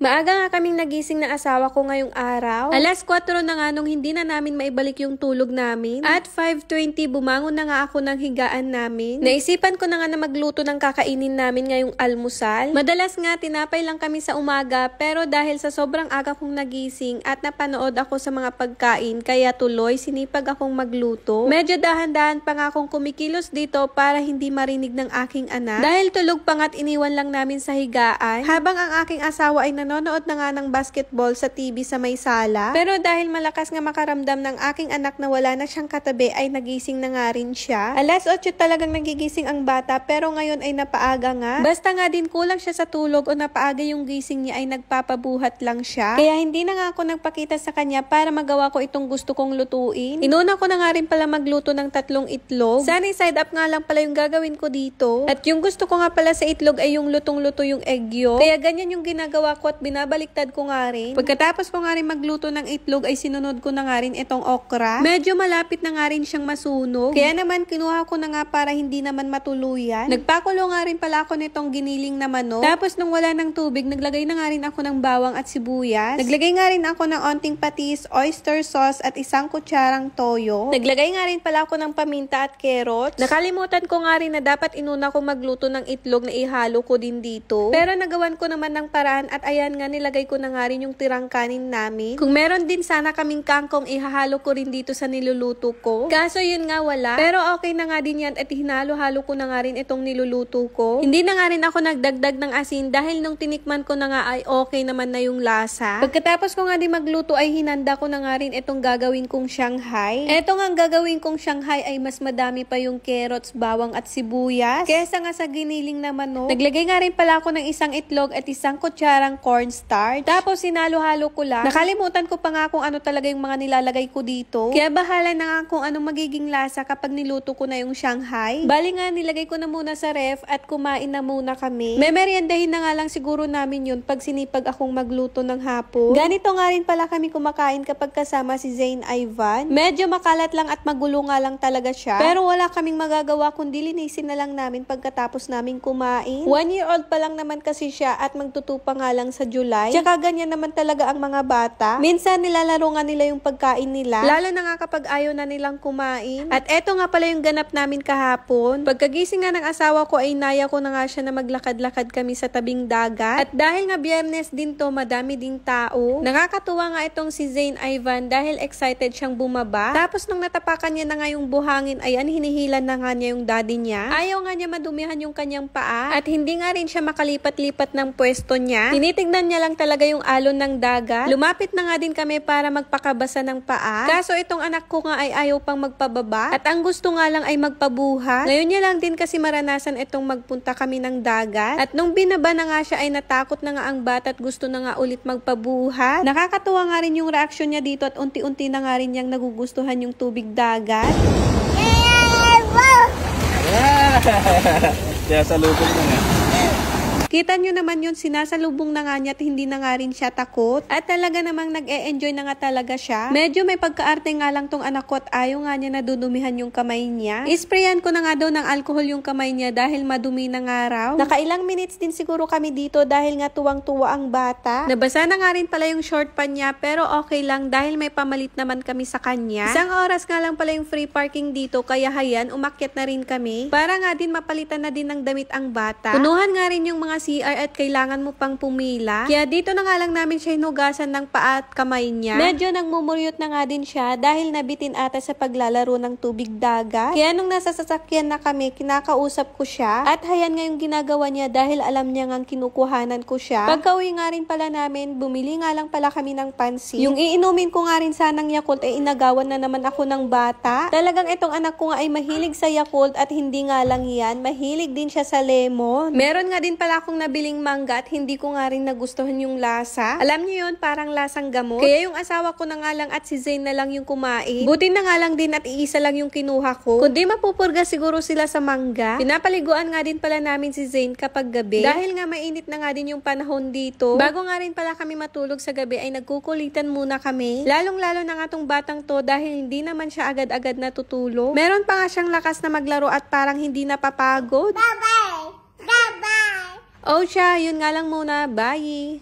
Maaga nga kaming nagising na asawa ko ngayong araw. Alas 4 na nga nung hindi na namin maibalik yung tulog namin. At 5:20 bumangon na nga ako ng higaan namin. Naisipan ko na nga na magluto ng kakainin namin ngayong almusal. Madalas nga tinapay lang kami sa umaga pero dahil sa sobrang aga kong nagising at napanood ako sa mga pagkain kaya tuloy sinipag akong magluto. Medyo dahan-dahan pa nga akong kumikilos dito para hindi marinig ng aking anak. Dahil tulog pa nga't iniwan lang namin sa higaan habang ang aking asawa ay nanonood na nga ng basketball sa TV sa may sala. Pero dahil malakas nga makaramdam ng aking anak na wala na siyang katabi ay nagising na nga rin siya. Alas 8 talagang nagigising ang bata pero ngayon ay napaaga nga. Basta nga din kulang siya sa tulog o napaaga yung gising niya ay nagpapabuhat lang siya. Kaya hindi na nga ako nagpakita sa kanya para magawa ko itong gusto kong lutuin. Inuna ko na nga rin pala magluto ng 3 itlog. Sunny side up nga lang pala yung gagawin ko dito. At yung gusto ko nga pala sa itlog ay yung lutong-luto yung egg yolk. Kaya ganyan yung ginagawa ko at binabaliktad ko nga rin. Pagkatapos ko nga rin magluto ng itlog ay sinunod ko na nga rin itong okra. Medyo malapit na nga rin siyang masunog. Kaya naman kinuha ko na nga para hindi naman matuluyan. Nagpakulo nga rin pala ako nitong giniling na manok. Tapos nung wala ng tubig, naglagay na nga rin ako ng bawang at sibuyas. Naglagay nga rin ako ng onting patis, oyster sauce at 1 kutsarang toyo. Naglagay nga rin pala ako ng paminta at carrots. Nakalimutan ko nga rin na dapat inuna ko magluto ng itlog na ihalo ko din dito. Pero nagawan ko naman ng paraan at ayan nga nilagay ko na nga rin yung tirang kanin namin. Kung meron din sana kaming kangkong ihahalo ko rin dito sa niluluto ko. Kaso yun nga wala. Pero okay na nga din yan at hinalo-halo ko na nga rin itong niluluto ko. Hindi na nga rin ako nagdagdag ng asin dahil nung tinikman ko na nga ay okay naman na yung lasa. Pagkatapos ko nga din magluto ay hinanda ko na nga rin itong gagawin kong Shanghai. Eto nga gagawin kong Shanghai ay mas madami pa yung carrots, bawang at sibuyas kesa nga sa giniling na manok. Naglagay nga rin pala ako ng 1 itlog at 1 kutsarang cornstarch. Tapos sinalo-halo ko lang. Nakalimutan ko pa nga kung ano talaga yung mga nilalagay ko dito. Kaya bahala na nga kung anong magiging lasa kapag niluto ko na yung Shanghai. Bali nga nilagay ko na muna sa ref at kumain na muna kami. Memeryendahin na nga lang siguro namin yun pag sinipag akong magluto ng hapon. Ganito nga rin pala kami kumakain kapag kasama si Zane Ivan. Medyo makalat lang at magulo nga lang talaga siya. Pero wala kaming magagawa kundi linisin na lang namin pagkatapos namin kumain. 1-year-old pa lang naman kasi siya at magtutupa nga lang sa July. Tsaka ganyan naman talaga ang mga bata. Minsan nilalaro nga nila yung pagkain nila. Lalo na nga kapag ayaw na nilang kumain. At eto nga pala yung ganap namin kahapon. Pagkagising nga ng asawa ko ay naya ko na nga siya na maglakad-lakad kami sa tabing dagat. At dahil nga Biyernes din to, madami ding tao. Nakakatuwa nga itong si Zane Ivan dahil excited siyang bumaba. Tapos nung natapakan niya na nga yung buhangin, ayan hinihilan na nga niya yung daddy niya. Ayaw nga niya madumihan yung kanyang paa. At hindi nga rin siya makalipat-lipat ng pwesto niya. Tinitignan niya lang talaga yung alon ng dagat. Lumapit na nga din kami para magpakabasa ng paa. Kaso itong anak ko nga ay ayaw pang magpababa. At ang gusto nga lang ay magpabuhat. Ngayon niya lang din kasi maranasan itong magpunta kami ng dagat. At nung binaba na nga siya ay natakot na nga ang bata at gusto na nga ulit magpabuhat. Nakakatuwa nga rin yung reaksyon niya dito at unti-unti na nga rin niyang nagugustuhan yung tubig dagat. Kaya sa lubog na nga. Kita nyo naman yun, sinasalubong na nga niya at hindi na nga rin siya takot. At talaga namang nag-e-enjoy na nga talaga siya. Medyo may pagkaarte nga lang tong anak ko at ayaw nga niya nadudumihan yung kamay niya. Isprayan ko na nga daw ng alcohol yung kamay niya dahil madumi na nga raw. Nakailang minutes din siguro kami dito dahil nga tuwang-tuwa ang bata. Nabasa na nga rin pala yung short pa niya pero okay lang dahil may pamalit naman kami sa kanya. 1 oras nga lang pala yung free parking dito kaya hayan, umakyat na rin kami. Para nga din mapalitan na din ng damit ang bata. Punuhan nga rin yung mga CR at kailangan mo pang pumila. Kaya dito na nga lang namin siya hinugasan ng paa at kamay niya. Medyo nagmumuryot na nga din siya dahil nabitin ata sa paglalaro ng tubig dagat. Kaya nung nasa sasakyan na kami, kinakausap ko siya. At hayan nga yung ginagawa niya dahil alam niya ngang kinukuhanan ko siya. Pagka-uwi nga rin pala namin, bumili nga lang pala kami ng pansit. Yung iinumin ko nga rin sanang Yakult ay inagawan na naman ako ng bata. Talagang itong anak ko nga ay mahilig sa Yakult at hindi nga lang yan, mahilig din siya sa lemon. Meron nga din pala akong nabiling mangga at hindi ko nga rin nagustuhan yung lasa. Alam niyo yun, parang lasang gamot. Kaya yung asawa ko na nga lang at si Zane na lang yung kumain. Buti na nga lang din at iisa lang yung kinuha ko. Kundi mapupurga siguro sila sa mangga. Pinapaliguan nga din pala namin si Zane kapag gabi. Dahil nga mainit na nga din yung panahon dito. Bago nga rin pala kami matulog sa gabi ay nagkukulitan muna kami. Lalong-lalo na nga tong batang to dahil hindi naman siya agad-agad natutulog. Meron pa nga siyang lakas na maglaro at parang hindi napapagod. Bye-bye! Bye-bye! Oh siya, yun nga lang muna. Bye!